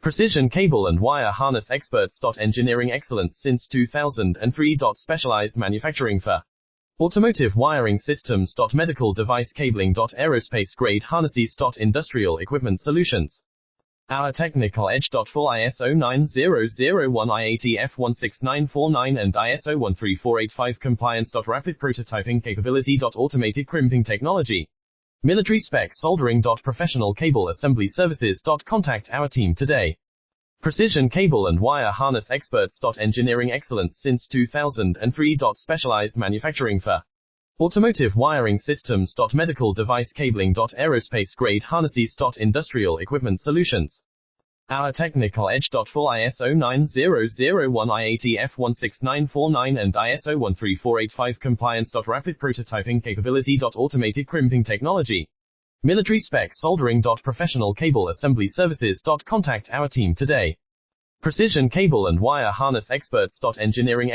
Precision cable and wire harness experts. Engineering excellence since 2003. Specialized manufacturing for automotive wiring systems. Medical device cabling. Aerospace grade harnesses. Industrial equipment solutions. Our technical edge. Full ISO 9001 IATF 16949 and ISO 13485 compliance. Rapid prototyping capability. Automated crimping technology. Military spec soldering. Professional cable assembly services. Contact our team today. Precision cable and wire harness experts. Engineering excellence since 2003. Specialized manufacturing for automotive wiring systems. Medical device cabling. Aerospace grade harnesses. Industrial equipment solutions. Our technical edge. Full ISO 9001 IATF 16949 and ISO 13485 compliance. Rapid prototyping capability. Automated crimping technology. Military spec soldering. Professional cable assembly services. Contact our team today. Precision cable and wire harness experts. Engineering